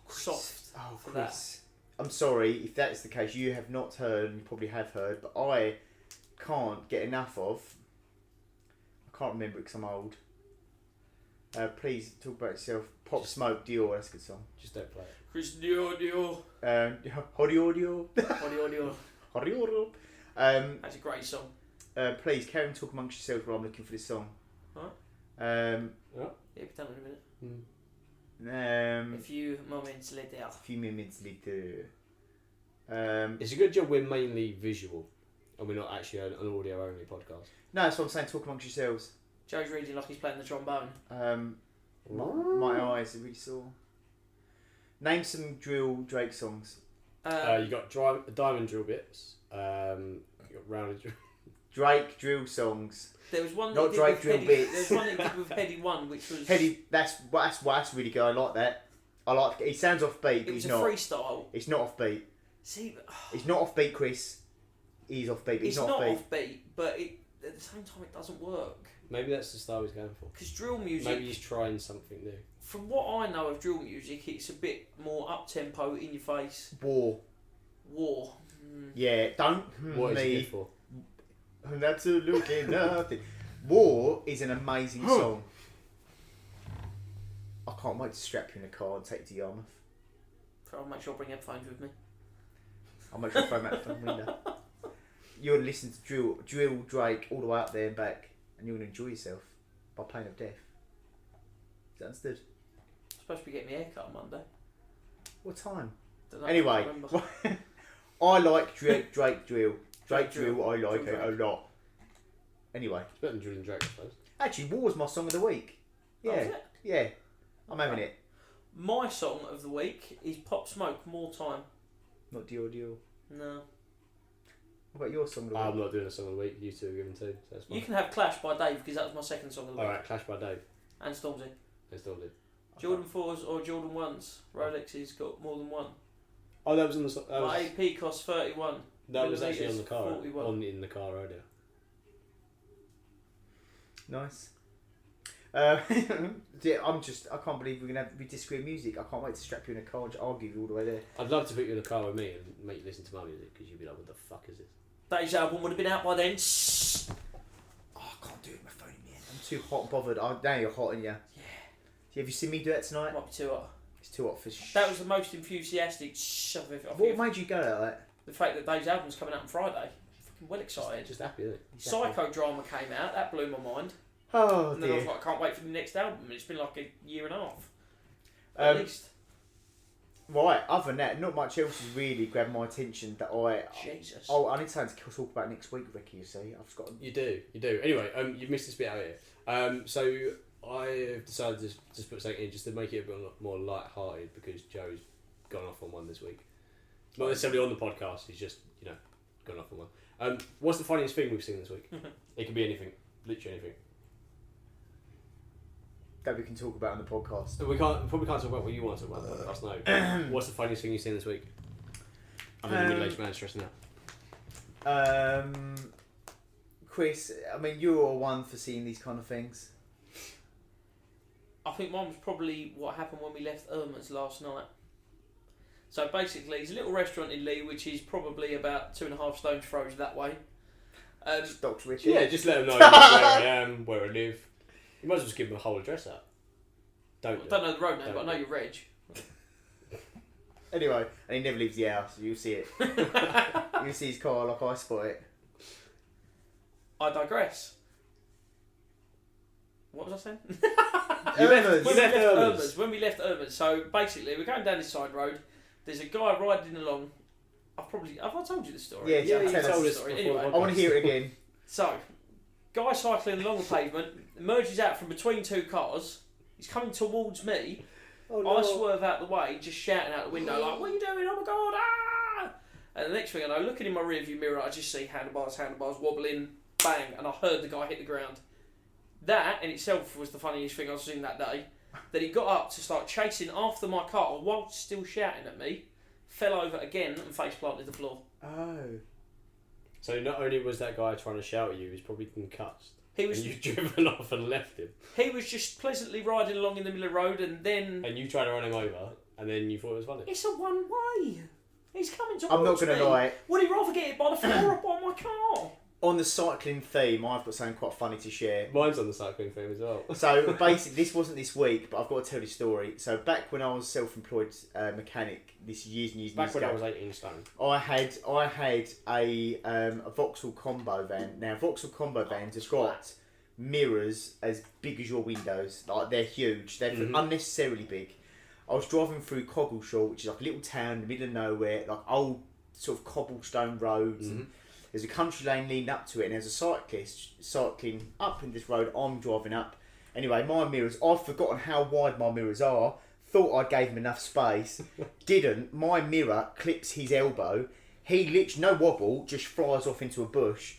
soft for that. Chris. I'm sorry if that's the case. You have not heard, and you probably have heard, but I can't get enough of. I can't remember it because I'm old. Please talk about yourself. Pop Smoke Dior. That's a good song. Just don't play it. Chris Dior. Hori audio. Audio. Hori audio. That's a great song. Please carry on talk amongst yourselves while I'm looking for this song. Alright. Um, Yeah, be done in a minute. A few moments later. A few minutes later. It's a good job we're mainly visual, and we're not actually an audio only podcast. No, that's what I'm saying. Talk amongst yourselves. Joe's reading like he's playing the trombone. My eyes are really sore. Name some drill Drake songs. You got diamond drill bits. You got rounded drill. Drake drill songs. There was one. Not that Drake drill bits. There was one that he did with Heady One, which was. Heady, that's really good. I like that. I like. He sounds offbeat, but It was he's a not. freestyle. It's not offbeat. See, He's not offbeat, Chris. He's offbeat, but he's it's not not offbeat. offbeat, but at the same time it doesn't work. Maybe that's the style he's going for. Because drill music, Maybe he's trying something new. from what I know of drill music, it's a bit more up tempo, in your face. War. Yeah, don't What is he me. good for? Absolutely nothing. War is an amazing song. I can't wait to strap you in a car and take you to Yarmouth. I'll make sure I bring headphones with me. I'll make sure I throw them out the front window. You're listening to drill Drake all the way up there and back, and you're going to enjoy yourself by Pain of Death. Is that understood? I'm supposed to be getting my hair cut on Monday. What time? Don't know, Anyway, can't remember. I like Drake drill. Drake Drill. drill, I like Drill it a lot. Anyway, It's better than Julian Drake, I suppose. actually, War's my song of the week. Oh, Yeah, is it? yeah, I'm having it. My song of the week is Pop Smoke, More Time. Not Dior. No. What about your song of the week? I'm not doing a song of the week. You two are given two, so that's fine. You can have Clash by Dave because that was my second song of the week. Alright, Clash by Dave. And Stormzy. They still do. Jordan 4s or Jordan 1s. Rolex's got more than one. Oh, that was on the. That My was, AP costs 31. that was actually on the car. 41. In the car earlier. Nice. Yeah, I can't believe we disagree on music. I can't wait to strap you in a car and argue with you all the way there. I'd love to put you in a car with me and make you listen to my music because you'd be like, what the fuck is this? Dave's album would have been out by then. Shh. Oh, I can't do it with my phone in the end. I'm too hot and bothered. Now you're hot, aren't you? Yeah. Have you seen me do that tonight? Might be too hot. It's too hot for That was the most enthusiastic shh I've ever. What made you go like that? The fact that Dave's album's coming out on Friday. Fucking well excited. Just happy, isn't it? Psychodrama came out. That blew my mind. Oh And then I was dear. like, I can't wait for the next album. And it's been like a year and a half. Um, At least. Right. Other than that, not much else has really grabbed my attention that Jesus. Oh, I need something to talk about next week, Ricky. You see, I've just got. You do. Anyway, you've missed this bit out here. So I've decided to just put something in just to make it a bit more light-hearted because Joe's gone off on one this week. Not necessarily on the podcast. He's just gone off on one. What's the funniest thing we've seen this week? It could be anything, literally anything. That we can talk about on the podcast. We probably can't talk about what you want to talk about on the podcast. No. What's the funniest thing you've seen this week? I'm a middle-aged man stressing out. Chris, I mean, you're one for seeing these kind of things. I think mine was probably what happened when we left Irma's last night. So basically, it's a little restaurant in Lee, which is probably about 2.5 stones throws that way. Dr. Richard. Yeah, just let them know where I am, where I live. You might as well just give them the whole address out. I don't know the road name, but I know your reg. Anyway, and he never leaves the house. You'll see it. You'll see his car like I spot it. I digress. What was I saying? You left Irma's. Irma's. When we left Irma's, so basically we're going down this side road. There's a guy riding along. Have I told you the story? Yeah, you tell told us. us Anyway, before. I want to hear it again. so guy cycling along the pavement emerges out from between two cars. He's coming towards me. Oh, I swerve out the way, just shouting out the window like, "What are you doing? Oh my god!" Ah! And the next thing I know, looking in my rearview mirror, I just see handlebars wobbling, bang, and I heard the guy hit the ground. That in itself was the funniest thing I've seen that day. That he got up to start chasing after my car while still shouting at me, fell over again and face planted the floor. Oh. So not only was that guy trying to shout at you, he was probably concussed. He was. And you've driven off and left him. He was just pleasantly riding along in the middle of the road, and then And you tried to run him over, and then you thought it was funny. it's a one way. He's coming towards I'm not going to me. lie. Would he rather get hit by the floor or by my car? On the cycling theme, I've got something quite funny to share. Mine's on the cycling thing as well. So basically, this wasn't this week, but I've got to tell this story. So back when I was self-employed mechanic, this years and years Back when ago, I was 18 stone. I had a Vauxhall combo van. Now Vauxhall combo vans have got mirrors as big as your windows. Like they're huge. They're unnecessarily big. I was driving through Coggleshaw, which is like a little town in the middle of nowhere, like old sort of cobblestone roads. And there's a country lane leading up to it, and there's a cyclist cycling up in this road. I'm driving up. Anyway, my mirrors, I've forgotten how wide my mirrors are. Thought I gave him enough space. Didn't. My mirror clips his elbow. He literally, no wobble, just flies off into a bush.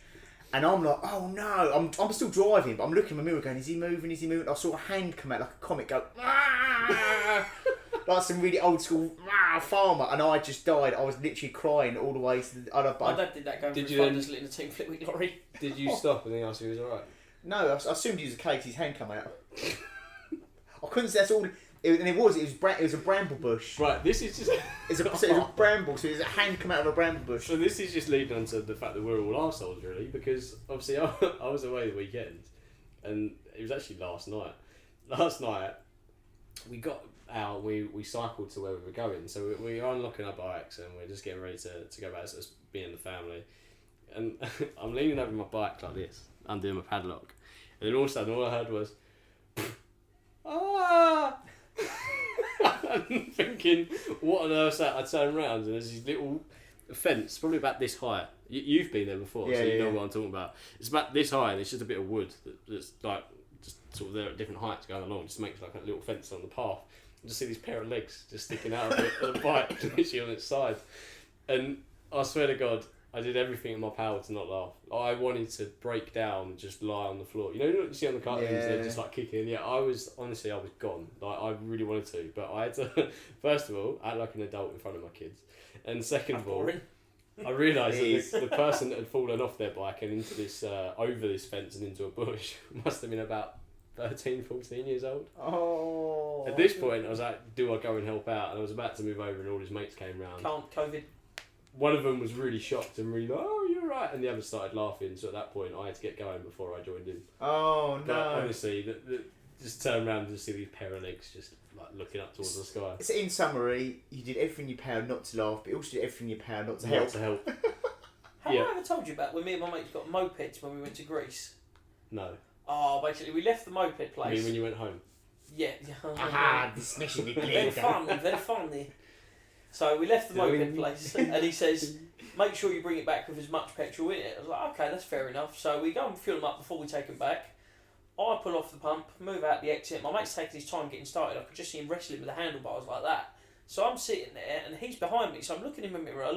And I'm like, oh no, I'm still driving, but I'm looking in my mirror going, is he moving, I saw a hand come out like a comic go, ah! like some really old school farmer, and I just died. I was literally crying all the way to the other. My dad did that going Did through you fun, then- just letting the team Flitwick lorry. Did you stop and then ask if he was alright? No, I assumed he was a case. His hand come out. I couldn't. That's all. It was a bramble bush. Right, this is just. It was a bramble, so it was a hand come out of a bramble bush. So this is just leading on to the fact that we're all arseholes, really, because obviously I was away the weekend, and it was actually last night. Last night, we got out, we cycled to where we were going, so we are unlocking our bikes, and we're just getting ready to go back, so it's being the family. And I'm leaning over my bike like this, undoing my padlock, and then all of a sudden, all I heard was, ah! I'm thinking, what on earth's that? I turn around and there's this little fence, probably about this high. You've been there before, so you know what I'm talking about. It's about this high, and it's just a bit of wood that's like just sort of there at different heights going along. Just makes like a little fence on the path. I just see this pair of legs just sticking out of it, of the bike, literally on its side. And I swear to God, I did everything in my power to not laugh. I wanted to break down and just lie on the floor. You know what you see on the cartoons, they're just like kicking. Yeah, I was gone. Like, I really wanted to, but I had to, first of all, act like an adult in front of my kids. And second of all, I realised that the person that had fallen off their bike and into this, over this fence and into a bush must have been about 13, 14 years old. Oh. At this point, I was like, do I go and help out? And I was about to move over and all his mates came round. COVID. One of them was really shocked and really like, oh, you're right. And the other started laughing. So at that point, I had to get going before I joined in. Oh, no. But honestly, just turn around and just see these pair of legs just like looking up towards the sky. So in summary, you did everything you power not to laugh, but you also did everything you power not to help. Not to help. Have I ever told you about when me and my mates got mopeds when we went to Greece? No. Oh, basically, we left the moped I place. mean, when you went home. Yeah. Aha, dismissing me Very clearly. very funny. So we left the moped place, and he says, make sure you bring it back with as much petrol in it. I was like, okay, that's fair enough. So we go and fill them up before we take them back. I pull off the pump, move out the exit. My mate's taking his time getting started. I could just see him wrestling with the handlebars like that. So I'm sitting there, and he's behind me. So I'm looking in my mirror,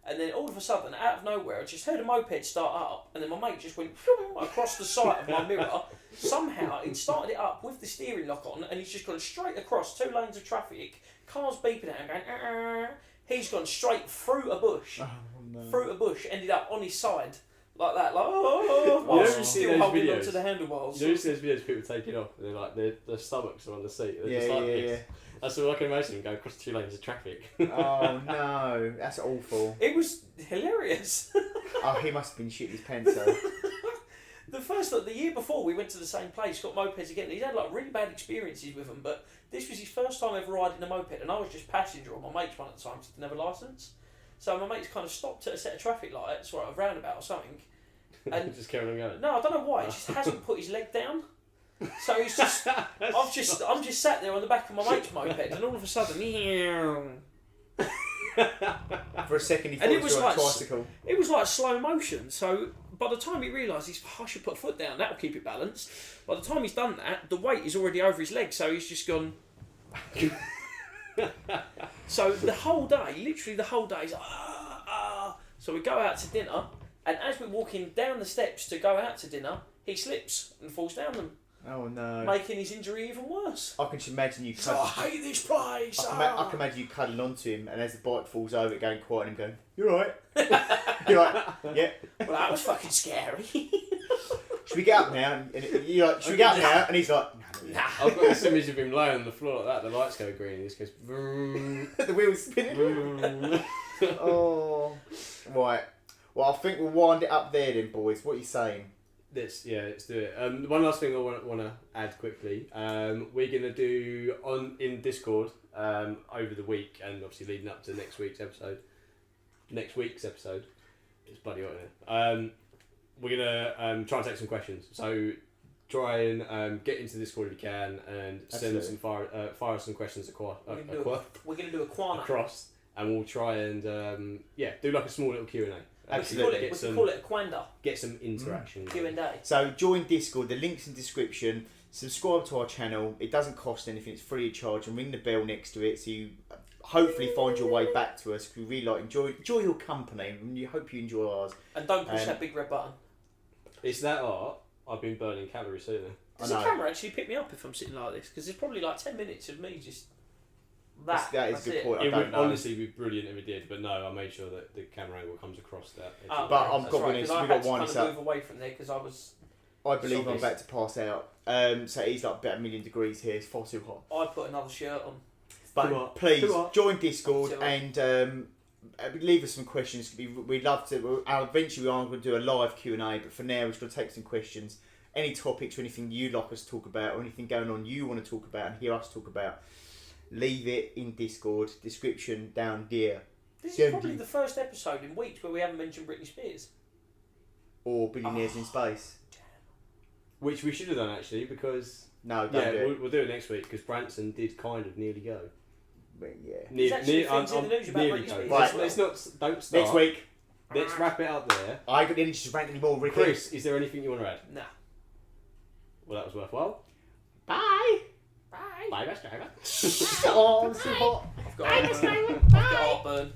and then all of a sudden, out of nowhere, I just heard a moped start up, and then my mate just went across the side of my mirror. Somehow, he started it up with the steering lock on, and he's just gone straight across 2 lanes of traffic, cars beeping at him, going, ah. He's gone straight through a bush. Oh, no. Through a bush, ended up on his side, like that, like, oh, whilst You he's see still those holding videos? onto the handlebars. You know, there's videos of people taking off, and they're like, their stomachs are on the seat. They're just like Yeah. this. That's all I can imagine, going across 2 lanes of traffic. Oh, no. That's awful. It was hilarious. Oh, he must have been shitting his pants though. The year before, we went to the same place, got mopeds again. He's had like really bad experiences with them, but this was his first time ever riding a moped, and I was just passenger on my mate's one at the time, because he didn't have a licence. So my mate's kind of stopped at a set of traffic lights, or a roundabout or something. And just carrying on going. no, I don't know why. He just hasn't put his leg down. So he's just. I'm just sat there on the back of my mate's moped, and all of a sudden, For a second, he thought And he it was was on a like- tricycle. it was like slow motion. So by the time he realised I should put a foot down, that'll keep it balanced. By the time he's done that, the weight is already over his leg, so he's just gone. So the whole day, literally the whole day, he's like, ah. So we go out to dinner, and as we're walking down the steps to go out to dinner, he slips and falls down them, Oh no. making his injury even worse. I can just imagine you So I cuddling. hate this place. I can imagine you cuddling onto him, and as the bike falls over, it going quiet, and him going, "You're right." You're like, "Yeah." Well, that was fucking scary. Should we get up now? And you're like, "Should we get up now?" And he's like, Nah. I've got this image of him lying on the floor like that, the lights go green, and he just goes, vroom, "The wheel's spinning." vroom. Oh, right. Well, I think we'll wind it up there then, boys. What are you saying? Let's do it. One last thing I want to add quickly. We're gonna do in Discord over the week, and obviously leading up to next week's episode. It's bloody hot in here. We're gonna try and take some questions. So try and get into Discord if you can, and send us some fire some questions across, We're going to do a Quana. and we'll try and do like a small little Q&A. Absolutely. We can call it a Quanda. Get some interaction. Q&A. So join Discord. The link's in the description. Subscribe to our channel. It doesn't cost anything. It's free of charge. And ring the bell next to it so you hopefully find your way back to us. We really enjoy your company, and we hope you enjoy ours. And don't push that big red button. It's that art. I've been burning calories sooner. Does the camera actually pick me up if I'm sitting like this? Because there's probably like 10 minutes of me just... That That is that's a good it. point. I It don't would know. honestly be brilliant if it did, but no, I made sure that the camera angle comes across that. Oh, But right, I'm that's got right, honest, 'cause I we've had got to one kind is of up. move away from there because I was. I believe I'm Zombies. about to pass out. So it is like about 1,000,000 degrees here. It's far too hot. I put another shirt on. But Too hot. please Too hot. join Discord Too hot. and leave us some questions. We'd love to. Eventually, we are going to do a live Q&A. But for now, we're just going to take some questions. Any topics or anything you'd like us to talk about, or anything going on you want to talk about and hear us talk about, leave it in Discord. Description down there. This is probably the first episode in weeks where we haven't mentioned Britney Spears. Or Billionaires in Space. Which we should have done actually, because No, don't yeah, do it. we'll do it next week because Branson did kind of nearly go. But yeah. There's actually things in the news about nearly Britney go. Spears. Right. Let's not don't start. Next week. Let's wrap it up there. I ain't got the energy to rant anymore, Ricky. Chris, is there anything you want to add? Nah. Well, that was worthwhile. Bye. Bye. Bye, best driver. Oh, I'm so hot. I've got heartburn.